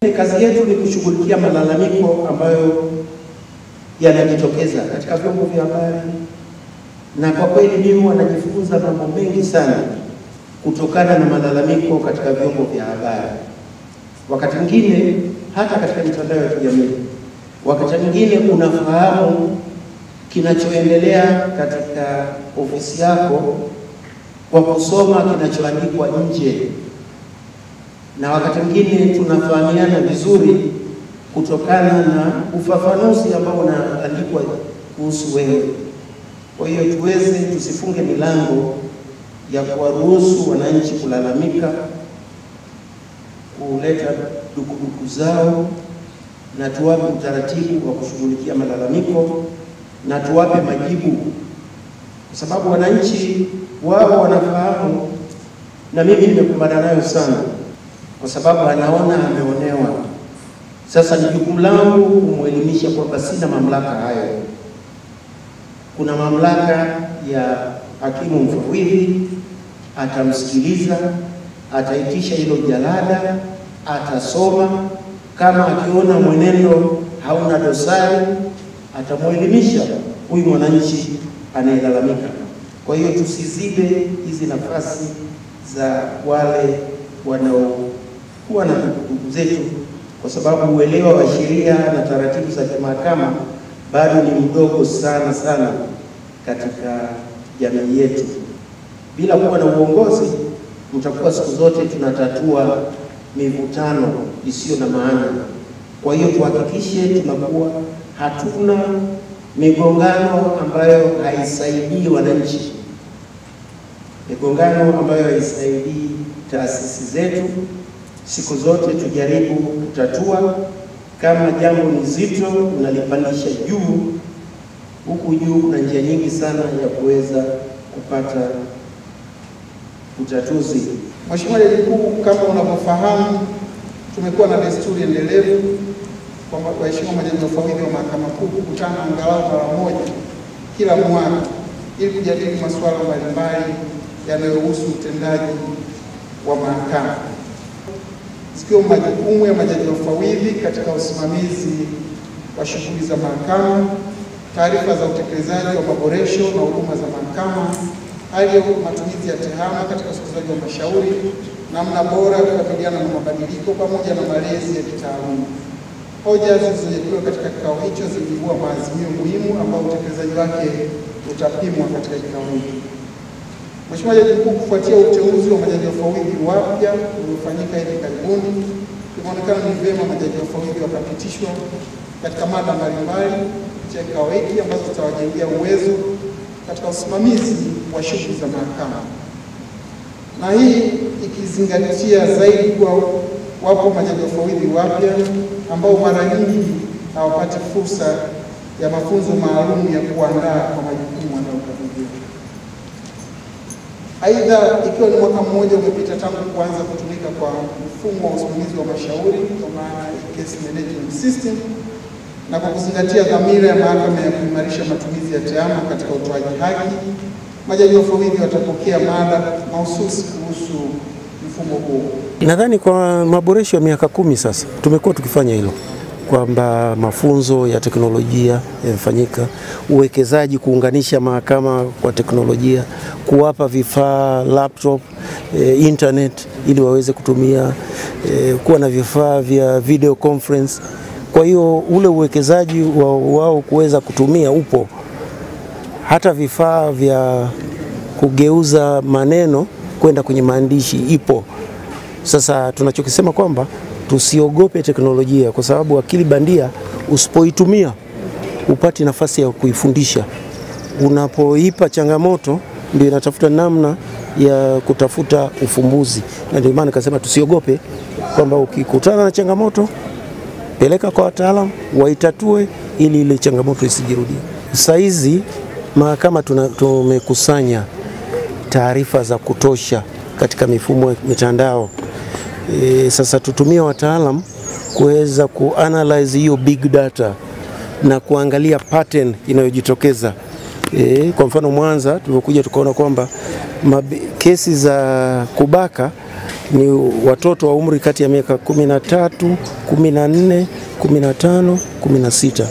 Kazi yetu ni kushughulikia malalamiko ambayo yanajitokeza katika vyombo vya habari, na kwa kweli mimi wanajifunza mambo mengi sana kutokana na malalamiko katika vyombo vya habari. Wakati mwingine hata katika mitandao ya kijamii, wakati mwingine unafahamu kinachoendelea katika ofisi yako kwa kusoma kinachoandikwa nje, na wakati mwingine tunafahamiana vizuri kutokana na ufafanuzi ambao unaandikwa kuhusu wewe. Kwa hiyo tusifunge milango ya kuwaruhusu wananchi kulalamika, kuleta dukuduku zao, na tuwape utaratibu wa kushughulikia malalamiko na tuwape majibu, kwa sababu wananchi wao wanafahamu, na mimi nimekumbana nayo sana, kwa sababu anaona ameonewa. Sasa ni jukumu langu kumwelimisha kwamba sina mamlaka hayo. Kuna mamlaka ya hakimu mfawidhi, atamsikiliza, ataitisha hilo jalada, atasoma, kama akiona mwenendo hauna dosari, atamwelimisha huyu mwananchi anayelalamika. Kwa hiyo tusizibe hizi nafasi za wale wanaokuwa na ndugu zetu, kwa sababu uelewa wa sheria na taratibu za kimahakama bado ni mdogo sana katika jamii yetu. Bila kuwa na uongozi, mtakuwa siku zote tunatatua mivutano isiyo na maana. Kwa hiyo tuhakikishe tunakuwa hatuna migongano ambayo haisaidii wananchi, migongano ambayo haisaidii taasisi zetu. Siku zote tujaribu kutatua. Kama jambo ni zito, unalipandisha juu. Huku juu kuna njia nyingi sana ya kuweza kupata utatuzi. Mheshimiwa Jaji Mkuu, kama unavyofahamu, tumekuwa na desturi endelevu kwamba waheshimiwa majaji wafawidhi wa Mahakama Kuu kukutana angalau mara moja kila mwaka ili kujadili masuala mbalimbali yanayohusu utendaji wa mahakama, zikiwa majukumu ya majaji wafawidhi katika usimamizi wa shughuli za mahakama, taarifa za utekelezaji wa maboresho na huduma za mahakama, hali ya matumizi ya tehama katika usikilizaji wa mashauri, namna bora ya kukabiliana na mabadiliko, pamoja na malezi ya kitaaluma. Hoja zilizojadiliwa katika kikao hicho ziliibua maazimio muhimu ambayo utekelezaji wake utapimwa katika kikao hiki. Mheshimiwa Jaji Mkuu, kufuatia uteuzi wa majaji wafawidhi wapya uliofanyika hivi karibuni, imeonekana ni vyema majaji wafawidhi wakapitishwa katika mada mbalimbali cha kikao hiki ambazo zitawajengea uwezo katika usimamizi wa shughuli za mahakama, na hii ikizingatia zaidi kwa wapo majaji wafawidhi wapya ambao mara nyingi hawapati fursa ya mafunzo maalum ya kuandaa kwa majukumu wanayokabidhiwa. Aidha, ikiwa ni mwaka mmoja umepita tangu kuanza kutumika kwa mfumo wa usimamizi wa mashauri kwa maana case management system, na kwa kuzingatia dhamira ya mahakama ya kuimarisha matumizi ya tehama katika utoaji haki, majaji wafawidhi watapokea mada mahususi kuhusu mfumo huo. Nadhani kwa maboresho ya miaka 10 sasa tumekuwa tukifanya hilo, kwamba mafunzo ya teknolojia yamefanyika, uwekezaji kuunganisha mahakama kwa teknolojia, kuwapa vifaa laptop, internet ili waweze kutumia, kuwa na vifaa vya video conference. Kwa hiyo ule uwekezaji wao kuweza kutumia upo, hata vifaa vya kugeuza maneno kwenda kwenye maandishi ipo. Sasa tunachokisema kwamba tusiogope teknolojia, kwa sababu akili bandia usipoitumia upati nafasi ya kuifundisha. Unapoipa changamoto ndio inatafuta namna ya kutafuta ufumbuzi, na ndio maana nikasema tusiogope, kwamba ukikutana na changamoto peleka kwa wataalamu waitatue ili ile changamoto isijirudie. Saizi mahakama tumekusanya taarifa za kutosha katika mifumo ya mitandao. Sasa tutumie wataalamu kuweza kuanalyze hiyo big data na kuangalia pattern inayojitokeza. Kwa mfano Mwanza tulipokuja tukaona kwamba kesi za kubaka ni watoto wa umri kati ya miaka 13, 14, 15, 16.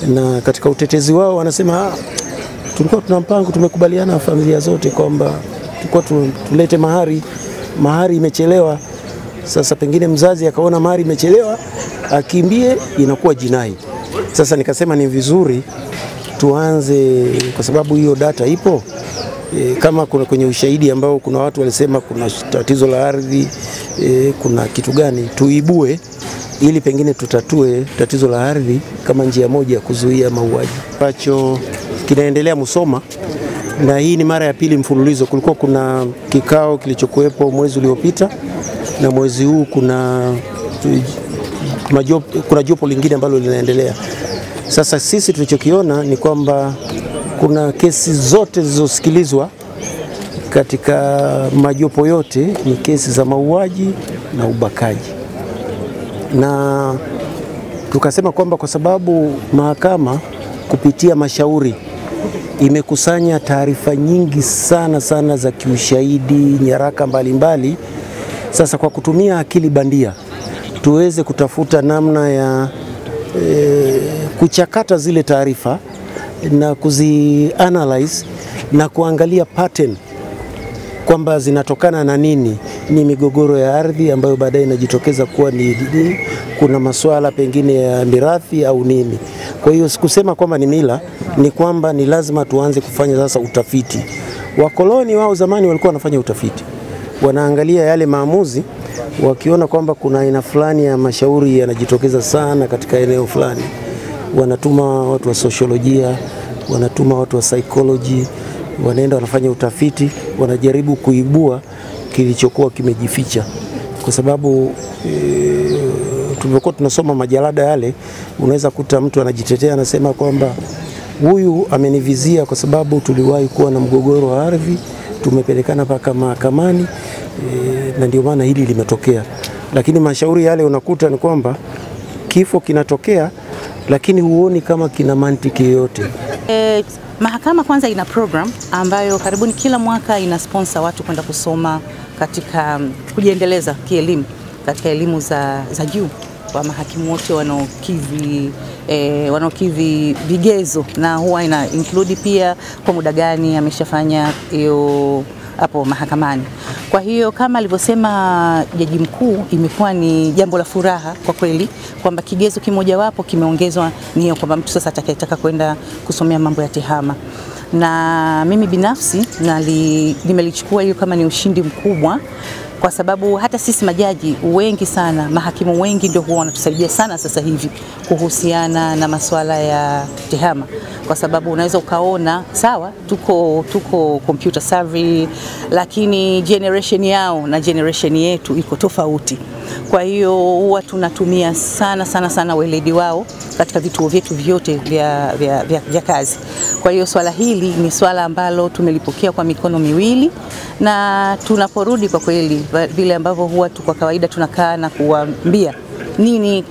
Na katika utetezi wao wanasema tulikuwa tuna mpango, tumekubaliana na familia zote kwamba tulikuwa tulete mahari imechelewa. Sasa pengine mzazi akaona mahari imechelewa, akimbie, inakuwa jinai. Sasa nikasema ni vizuri tuanze, kwa sababu hiyo data ipo. Kama kuna kwenye ushahidi ambao kuna watu walisema kuna tatizo la ardhi, kuna kitu gani, tuibue ili pengine tutatue tatizo la ardhi kama njia moja ya kuzuia mauaji. Ambacho kinaendelea Musoma, na hii ni mara ya pili mfululizo. Kulikuwa kuna kikao kilichokuwepo mwezi uliopita, na mwezi huu kuna jopo lingine ambalo linaendelea. Sasa sisi tulichokiona ni kwamba kuna kesi zote zilizosikilizwa katika majopo yote ni kesi za mauaji na ubakaji. Na tukasema kwamba kwa sababu mahakama kupitia mashauri imekusanya taarifa nyingi sana za kiushahidi, nyaraka mbalimbali, sasa kwa kutumia akili bandia tuweze kutafuta namna ya kuchakata zile taarifa na kuzianalyze na kuangalia pattern kwamba zinatokana na nini. Ni migogoro ya ardhi ambayo baadaye inajitokeza kuwa ni kuna masuala pengine ya mirathi au nini. Kwa hiyo sikusema kwamba ni mila, ni kwamba ni lazima tuanze kufanya sasa utafiti. Wakoloni wao zamani walikuwa wanafanya utafiti, wanaangalia yale maamuzi, wakiona kwamba kuna aina fulani ya mashauri yanajitokeza sana katika eneo fulani, wanatuma watu wa sosiolojia, wanatuma watu wa psychology, wanaenda wanafanya utafiti, wanajaribu kuibua kilichokuwa kimejificha. Kwa sababu tulivyokuwa tunasoma majalada yale, unaweza kuta mtu anajitetea, anasema kwamba huyu amenivizia kwa sababu tuliwahi kuwa na mgogoro wa ardhi, tumepelekana mpaka mahakamani, na ndio maana hili limetokea. Lakini mashauri yale unakuta ni kwamba kifo kinatokea, lakini huoni kama kina mantiki yoyote. Mahakama kwanza ina program ambayo karibuni kila mwaka ina sponsor watu kwenda kusoma katika kujiendeleza kielimu katika elimu za juu kwa mahakimu wote wanaokidhi vigezo, na huwa ina include pia kwa muda gani ameshafanya hiyo hapo mahakamani. Kwa hiyo kama alivyosema Jaji Mkuu, imekuwa ni jambo la furaha kwa kweli kwamba kigezo kimoja wapo kimeongezwa, ni kwamba mtu sasa atakayetaka kwenda kusomea mambo ya tehama. Na mimi binafsi nimelichukua hiyo kama ni ushindi mkubwa, kwa sababu hata sisi majaji wengi sana, mahakimu wengi ndio huwa wanatusaidia sana sasa hivi kuhusiana na masuala ya tehama, kwa sababu unaweza ukaona sawa tuko computer savvy, lakini generation yao na generation yetu iko tofauti. Kwa hiyo huwa tunatumia sana weledi wao katika vituo vyetu vyote vya kazi. Kwa hiyo swala hili ni swala ambalo tumelipokea kwa mikono miwili, na tunaporudi kwa kweli vile ambavyo huwa kwa kawaida tunakaa na kuambia nini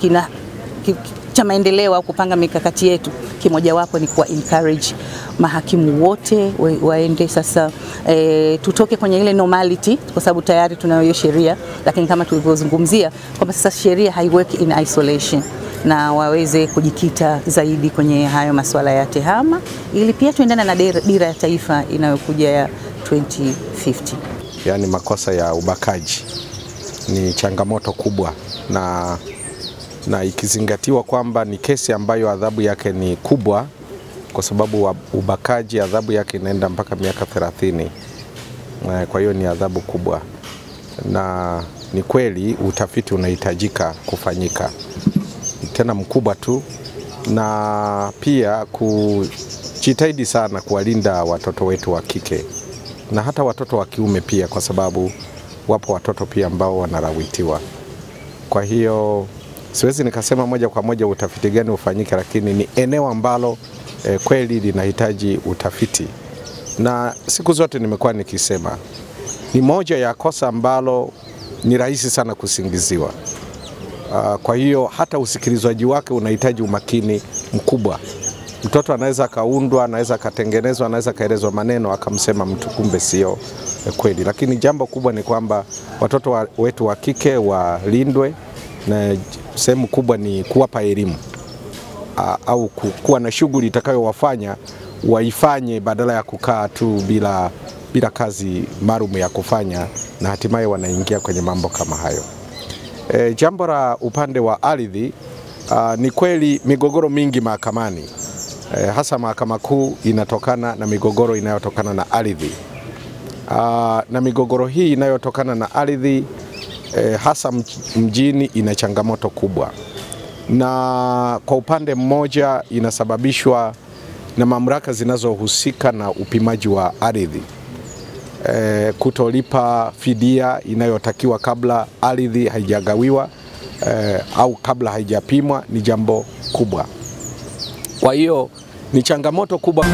cha maendeleo au kupanga mikakati yetu, kimojawapo ni kwa encourage mahakimu wote waende sasa, tutoke kwenye ile normality, kwa sababu tayari tunayo hiyo sheria, lakini kama tulivyozungumzia kwamba sasa sheria haiwork in isolation, na waweze kujikita zaidi kwenye hayo masuala ya tehama, ili pia tuendane na dira ya taifa inayokuja ya 2050. Yani makosa ya ubakaji ni changamoto kubwa, na ikizingatiwa kwamba ni kesi ambayo adhabu yake ni kubwa, kwa sababu ubakaji adhabu yake inaenda mpaka miaka 30. Kwa hiyo ni adhabu kubwa, na ni kweli utafiti unahitajika kufanyika tena mkubwa tu, na pia kujitahidi sana kuwalinda watoto wetu wa kike na hata watoto wa kiume pia, kwa sababu wapo watoto pia ambao wanalawitiwa. Kwa hiyo siwezi nikasema moja kwa moja utafiti gani ufanyike, lakini ni eneo ambalo kweli linahitaji utafiti. Na siku zote nimekuwa nikisema ni moja ya kosa ambalo ni rahisi sana kusingiziwa. Kwa hiyo hata usikilizwaji wake unahitaji umakini mkubwa. Mtoto anaweza kaundwa, anaweza katengenezwa, anaweza kaelezwa maneno akamsema mtu, kumbe sio. kweli, lakini jambo kubwa ni kwamba watoto wetu wa kike walindwe, na sehemu kubwa ni kuwapa elimu au kuwa na shughuli itakayowafanya waifanye badala ya kukaa tu bila kazi maalum ya kufanya, na hatimaye wanaingia kwenye mambo kama hayo. Jambo la upande wa ardhi, ni kweli migogoro mingi mahakamani, hasa Mahakama Kuu inatokana na migogoro inayotokana na ardhi. Na migogoro hii inayotokana na ardhi hasa mjini ina changamoto kubwa, na kwa upande mmoja inasababishwa na mamlaka zinazohusika na upimaji wa ardhi kutolipa fidia inayotakiwa kabla ardhi haijagawiwa au kabla haijapimwa, ni jambo kubwa. Kwa hiyo ni changamoto kubwa.